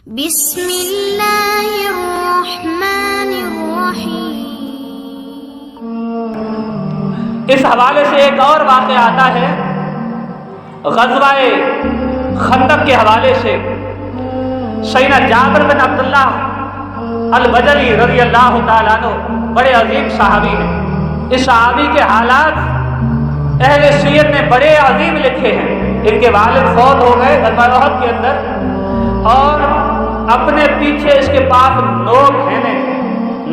بسم اللہ الرحمن الرحیم۔ اس حوالے سے ایک اور واقعہ آتا ہے غزوہ خندق کے حوالے سے۔ سیدنا جابر بن عبداللہ البجلی رضی اللہ تعالیٰ عنہ بڑے عظیم صحابی ہیں۔ اس صحابی کے حالات اہل سیرت نے بڑے عظیم لکھے ہیں۔ ان کے والد فوت ہو گئے غزوہ احد کے اندر، اور اپنے پیچھے اس کے پاس 9 بہنیں تھیں،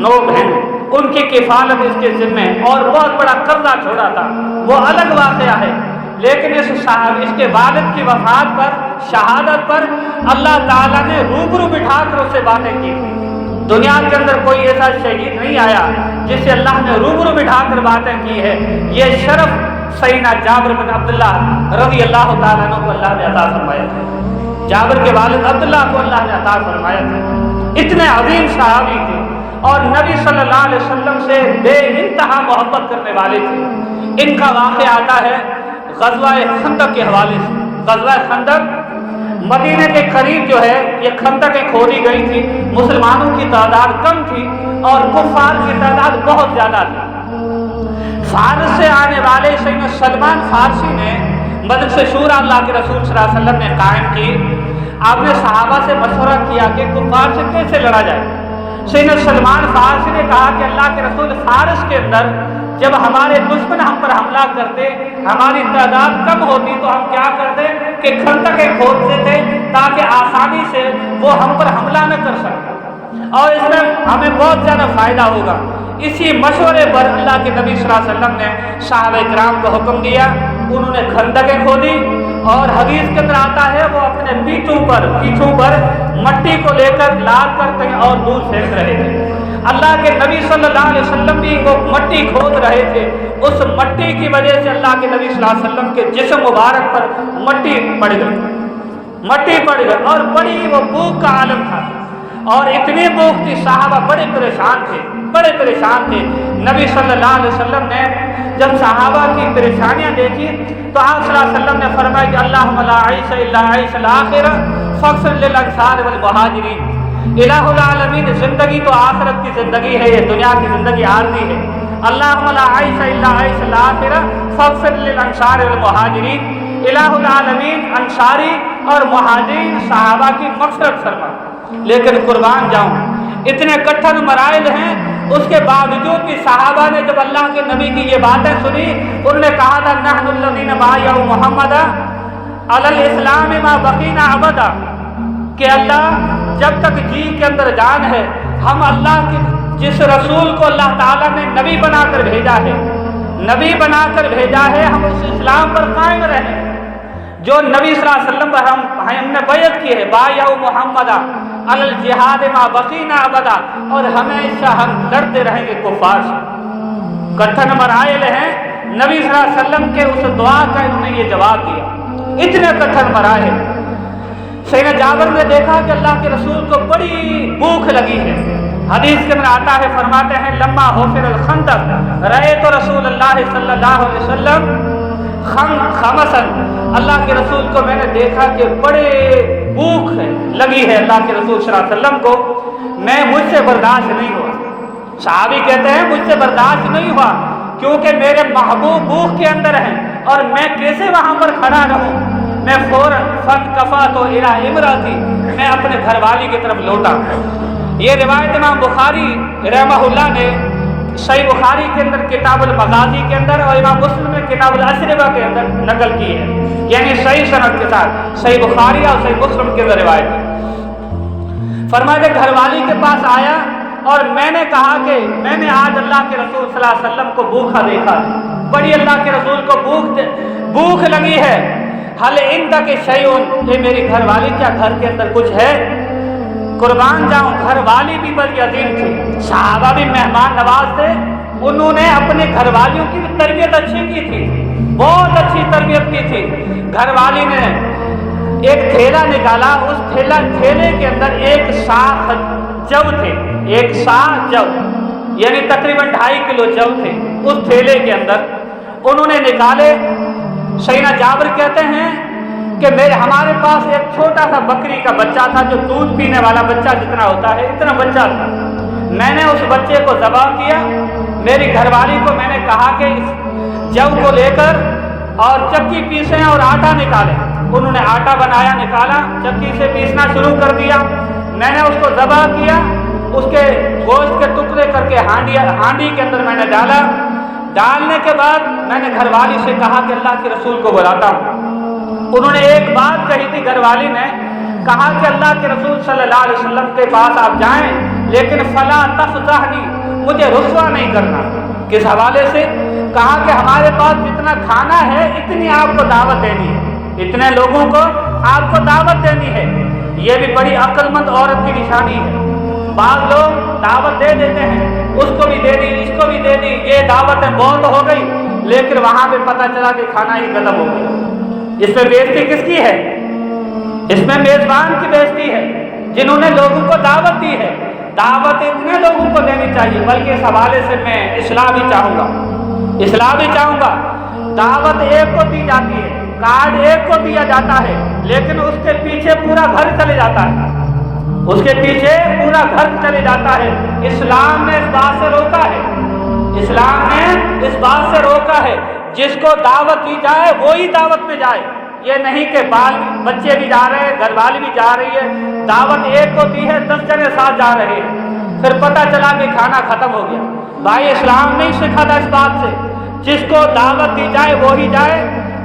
9 بہنیں، ان کی کفالت اس کے ذمہ، اور بہت بڑا قرضہ چھوڑا تھا، وہ الگ واقعہ ہے۔ لیکن اس کے والد کی وفات پر، شہادت پر اللہ تعالیٰ نے روبرو بٹھا کر اس سے باتیں کی تھی۔ دنیا کے اندر کوئی ایسا شہید نہیں آیا جس سے اللہ نے روبرو بٹھا کر باتیں کی ہے۔ یہ شرف سیدنا جابر بن عبداللہ رضی اللہ تعالیٰ عنہ کو اللہ نے عطا فرمایا تھا۔ جابر کے والد عبداللہ کو اللہ نے عطا فرمایا تھا۔ اتنے عظیم صحابی تھے اور نبی صلی اللہ علیہ وسلم سے بے انتہا محبت کرنے والے تھے۔ ان کا واقعہ آتا ہے غزوہ خندق کے حوالے سے۔ غزوہ خندق مدینے کے قریب جو ہے یہ خندقیں کھودی گئی تھی۔ مسلمانوں کی تعداد کم تھی اور کفار کی تعداد بہت زیادہ تھی۔ فارس سے آنے والے سیدنا سلمان فارسی نے مجلس شورا اللہ کے رسول صلی اللہ علیہ وسلم نے قائم کی۔ آپ نے صحابہ سے مشورہ کیا کہ کفار سے کیسے لڑا جائے۔ سیدنا سلمان فارسی نے کہا کہ اللہ کے رسول، فارس کے اندر جب ہمارے دشمن ہم پر حملہ کرتے، ہماری تعداد کم ہوتی تو ہم کیا کرتے کہ خندقیں کھودتے تھے تاکہ آسانی سے وہ ہم پر حملہ نہ کر سکے، اور اس میں ہمیں بہت زیادہ فائدہ ہوگا۔ اسی مشورے پر اللہ کے نبی صلی اللہ علیہ وسلم نے صحابہ کرام کو حکم دیا۔ انہوں نے خندقیں کھودی، اور حدیث کے اندر آتا ہے وہ اپنے پیٹھوں پر مٹی کو لے کر لاد کر کہیں اور دور پھینک رہے تھے۔ اللہ کے نبی صلی اللہ علیہ وسلم بھی وہ مٹی کھود رہے تھے۔ اس مٹی کی وجہ سے اللہ کے نبی صلی اللہ علیہ وسلم کے جسم مبارک پر مٹی پڑ گئی اور بڑی وہ بھوک کا عالم تھا، اور اتنی بھوک تھی، صحابہ بڑے پریشان تھے۔ نبی صلی اللہ علیہ وسلم نے جب صحابہ کی پریشانیاں دیکھی تو آپ صلی اللہ علیہ وسلم نے فرمایا کہ اللہم لا عیش الا عیش الآخرہ فاغفر للانصار والمہاجرین۔ الہ العالمین، زندگی تو آخرت کی زندگی ہے، یہ دنیا کی زندگی عارضی ہے۔ اللہم لا عیش الا عیش الآخرہ فاغفر للانصار والمہاجرین۔ الہ العالمین انصاری اور مہاجرین صحابہ کی مغفرت فرما۔ لیکن قربان جاؤں، اتنے کٹھن مراحل ہیں، اس کے باوجود بھی صحابہ نے جب اللہ کے نبی کی یہ باتیں سنی، انہوں نے کہا تھا نحن الذین بایعوا محمدا علی الاسلام ما بقینا ابدا، کہ اللہ جب تک جی کے اندر جان ہے، ہم اللہ کے جس رسول کو اللہ تعالیٰ نے نبی بنا کر بھیجا ہے، ہم اس اسلام پر قائم رہیں جو نبی صلی اللہ علیہ وسلم پر ہم نے بیعت کی ہے۔ بایعوا محمدا علی الجہاد ما بقینا ابدا، اور ہمیشہ ہم لڑتے رہیں گے کفار سے۔ کٹھن مراحل ہیں، نبی صلی اللہ علیہ وسلم کے اس دعا کا انہوں نے یہ جواب دیا۔ اتنے کٹھن مراحل، سیدنا جابر نے دیکھا کہ اللہ کے رسول کو بڑی بھوک لگی ہے۔ حدیث کے اندر آتا ہے، فرماتے ہیں لما حفر الخندق رأیت رسول اللہ صلی اللہ علیہ وسلم خمسن، اللہ کے رسول کو میں نے دیکھا کہ بڑے بھوک لگی ہے اللہ کے رسول صلی اللہ علیہ وسلم کو، مجھ سے برداشت نہیں ہوا۔ صحابی کہتے ہیں مجھ سے برداشت نہیں ہوا کیونکہ میرے محبوب بھوک کے اندر ہیں، اور میں کیسے وہاں پر کھڑا رہوں۔ میں فوراً فانکفعت الی امراتی، میں اپنے گھر والی کی طرف لوٹا۔ یہ روایت امام بخاری رحمہ اللہ نے صحیح بخاری کے اندر کتاب المغازی کے اندر اور امام مسلم نے کتاب الاشربہ کے اندر نقل کی ہے، یعنی صحیح سند کے ساتھ صحیح بخاری اور صحیح مسلم کے اندر روایت ہے۔ فرمایا گھر والی کے پاس آیا اور میں نے کہا کہ میں نے آج اللہ کے رسول صلی اللہ علیہ وسلم کو بھوکا دیکھا ہے، بڑی اللہ کے رسول کو بھوک لگی ہے۔ حل عندک شیء، میری گھر والی کیا گھر کے اندر کچھ ہے؟ قربان جاؤں، گھر والی بھی بڑی عظیم تھی، صحابہ بھی مہمان نواز تھے، انہوں نے اپنے گھر والیوں کی بھی تربیت اچھی کی تھی، بہت اچھی تربیت کی تھی۔ گھر والی نے ایک تھیلا نکالا، اس تھیلے کے اندر ایک سا جو تھے، یعنی تقریباً 2.5 کلو جو تھے اس تھیلے کے اندر، انہوں نے نکالے۔ سیدنا جابر کہتے ہیں کہ ہمارے پاس ایک چھوٹا سا بکری کا بچہ تھا، جو دودھ پینے والا بچہ جتنا ہوتا ہے اتنا بچہ تھا۔ میں نے اس بچے کو ذبح کیا، میری گھر والی کو میں نے کہا کہ اس جو کو لے کر اور چکی پیسیں اور آٹا نکالیں۔ انہوں نے آٹا بنایا، نکالا، چکی سے پیسنا شروع کر دیا۔ میں نے اس کو ذبح کیا، اس کے گوشت کے ٹکڑے کر کے ہانڈی کے اندر میں نے ڈالا۔ ڈالنے کے بعد میں نے گھر والی سے کہا کہ اللہ کے رسول کو بلاتا ہوں۔ انہوں نے ایک بات کہی تھی، گھر والی نے کہا کہ اللہ کے رسول صلی اللہ علیہ وسلم کے پاس آپ جائیں، لیکن فلا تفضحنی، مجھے رسوا نہیں کرنا۔ کس حوالے سے؟ کہا کہ ہمارے پاس جتنا کھانا ہے اتنی آپ کو دعوت دینی ہے، اتنے لوگوں کو آپ کو دعوت دینی ہے۔ یہ بھی بڑی عقل مند عورت کی نشانی ہے۔ بعض لوگ دعوت دے دیتے ہیں، اس کو بھی دے دی، اس کو بھی دے دی، یہ دعوتیں بہت ہو گئی، لیکن وہاں پہ پتہ چلا کہ کھانا ہی ختم ہو گیا۔ اس میں بےزتی کس کی ہے؟ اس میں میزبان کی بےزتی ہے، جنہوں نے لوگوں کو دعوت دی ہے۔ دعوت اتنے لوگوں کو دینی چاہیے، بلکہ اس حوالے سے میں اصلاح بھی چاہوں گا۔ دعوت ایک کو دی جاتی ہے، کارڈ ایک کو دیا جاتا ہے، لیکن اس کے پیچھے پورا گھر چلے جاتا ہے، اسلام نے اس بات سے روکا ہے، جس کو دعوت دی جائے وہی دعوت میں جائے۔ یہ نہیں کہ بچے بھی جا رہے ہیں، گھر والی بھی جا رہی ہے، دعوت ایک کو دی ہے، 10 جنے ساتھ جا رہے ہیں، پھر پتہ چلا کہ کھانا ختم ہو گیا۔ بھائی اسلام نہیں سکھاتا اس بات سے، جس کو دعوت دی جائے وہی جائے۔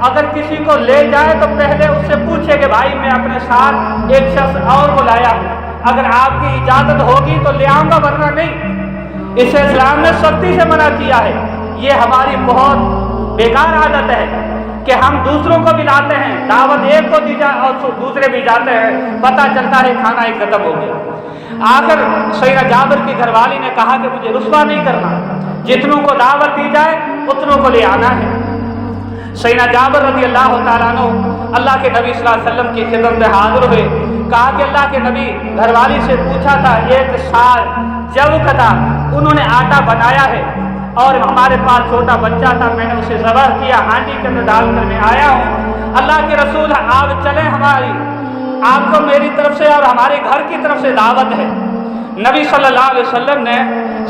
اگر کسی کو لے جائے تو پہلے اس سے پوچھے کہ بھائی میں اپنے ساتھ ایک شخص اور کو لایا ہوں، اگر آپ کی اجازت ہوگی تو لے آؤں گا، ورنہ نہیں۔ اسے اسلام نے سختی سے منع کیا ہے۔ یہ ہماری بہت بیکار عادت ہے کہ ہم دوسروں کو بھی لاتے ہیں، دعوت ایک کو دی جائے اور دوسرے بھی جاتے ہیں، پتہ چلتا ہے کھانا ہی ختم ہو گیا۔ آخر سیدنا جابر کی گھر والی نے کہا کہ مجھے رسوا نہیں کرنا، جتنوں کو دعوت دی جائے اتنوں کو لے آنا ہے۔ سیدنا جابر رضی اللہ تعالیٰ عنہ اللہ کے نبی صلی اللہ علیہ وسلم کی خدمت میں حاضر ہوئے، کہا کہ اللہ کے نبی، گھر والی سے پوچھا تھا، ایک سال جو کا تھا، انہوں نے آٹا بنایا ہے اور ہمارے پاس چھوٹا بچہ تھا، میں نے اسے ذبح کیا، ہانڈی کے اندر ڈال کر میں آیا ہوں۔ اللہ کے رسول آپ چلیں، آپ کو میری طرف سے اور ہمارے گھر کی طرف سے دعوت ہے۔ نبی صلی اللہ علیہ وسلم نے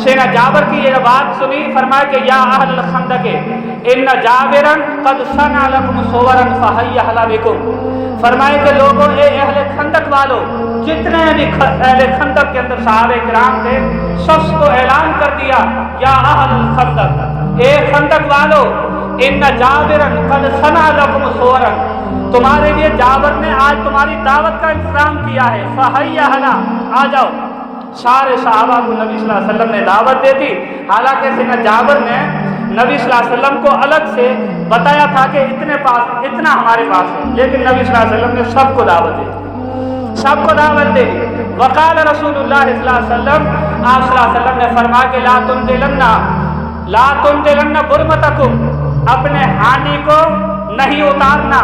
سیدنا جابر کی یہ بات سنی، فرمایا کہ یا اہل الخندق ان جابرا قد صنع لكم صورا فحي اهلا بكم، فرمایا کہ لوگوں، اے اہل خندق والو، جتنے بھی اہل خندق کے اندر صحابہ کرام تھے، سب کو اعلان کر دیا، یا اہل الخندق، اے خندق والو، ان جابرا قد صنع لكم صورا، تمہارے لیے جابر نے آج تمہاری دعوت کا انتظام کیا ہے، فحي اهلا، آ جاؤ۔ سارے صحابہ کو نبی صلی اللہ علیہ وسلم نے دعوت دے دی، حالانکہ سیدنا جابر نے نبی صلی اللہ علیہ وسلم کو الگ سے بتایا تھا کہ اتنا ہمارے پاس ہے، لیکن نبی صلی اللہ علیہ وسلم نے سب کو دعوت دے دی۔ وقال رسول اللہ صلی اللہ علیہ وسلم، آپ صلی اللہ علیہ وسلم نے فرمایا کہ لا تنزلن برمتکم، اپنے ہانڈی کو نہیں اتارنا،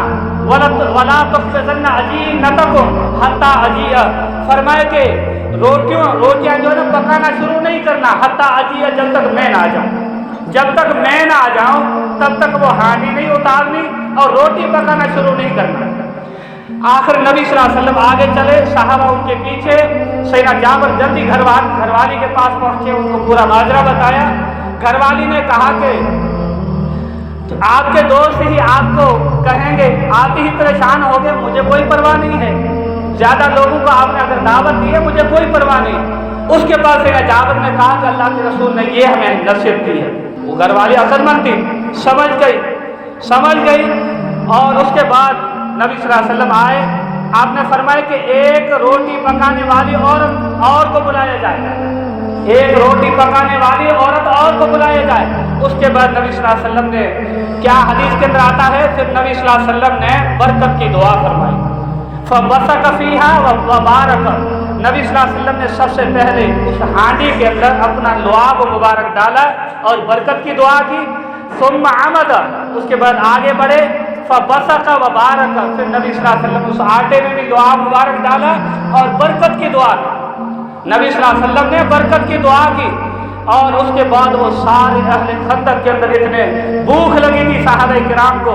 ولا تخفضن عجینتکم حتی اجیء، فرمایا کہ روٹیاں جو ہے نا پکانا شروع نہیں کرنا، حتی اجیء، جب تک میں نہ آ جاؤں تب تک وہ ہانڈی نہیں اتارنی اور روٹی پکانا شروع نہیں کرنا۔ آخر نبی صلی اللہ علیہ وسلم آگے چلے، صحابہ ان کے پیچھے، سیدنا جابر جلدی گھر والی کے پاس پہنچے، ان کو پورا ماجرا بتایا۔ گھر والی نے کہا کہ آپ کے دوست ہی آپ کو کہیں گے، آپ ہی پریشان ہو گئے، مجھے کوئی پرواہ نہیں ہے، زیادہ لوگوں کو آپ نے اگر دعوت دی ہے مجھے کوئی پرواہ نہیں۔ اس کے بعد سیدنا جابر نے کہا کہ اللہ کے رسول نے یہ ہمیں نصیحت دی ہے۔ وہ گھر والی عقل مند تھی، سمجھ گئی، اور اس کے بعد نبی صلی اللہ علیہ وسلم آئے، آپ نے فرمایا کہ ایک روٹی پکانے والی عورت اور کو بلایا جائے، ایک روٹی پکانے والی عورت اور کو بلایا جائے۔ اس کے بعد نبی صلی اللہ علیہ وسلم نے کیا حدیث کے اندر آتا ہے، پھر نبی صلی اللہ علیہ وسلم نے برکت کی دعا فرمائی، فبصق فیہا وبارک، نبی صلی اللہ علیہ وسلم نے سب سے پہلے اس ہانڈی کے اندر اپنا لعاب مبارک ڈالا اور برکت کی دعا کی، ثم عمد، اس کے بعد آگے بڑھے، فبصق وبارک، پھر نبی صلی اللہ علیہ وسلم اس آٹے میں بھی لعاب مبارک ڈالا اور برکت کی دعا کی۔ نبی صلی اللہ علیہ وسلم نے برکت کی دعا کی، اور اس کے بعد وہ سارے اہل خندق کے اندر اتنے بھوک لگی تھی صحابہ کرام کو،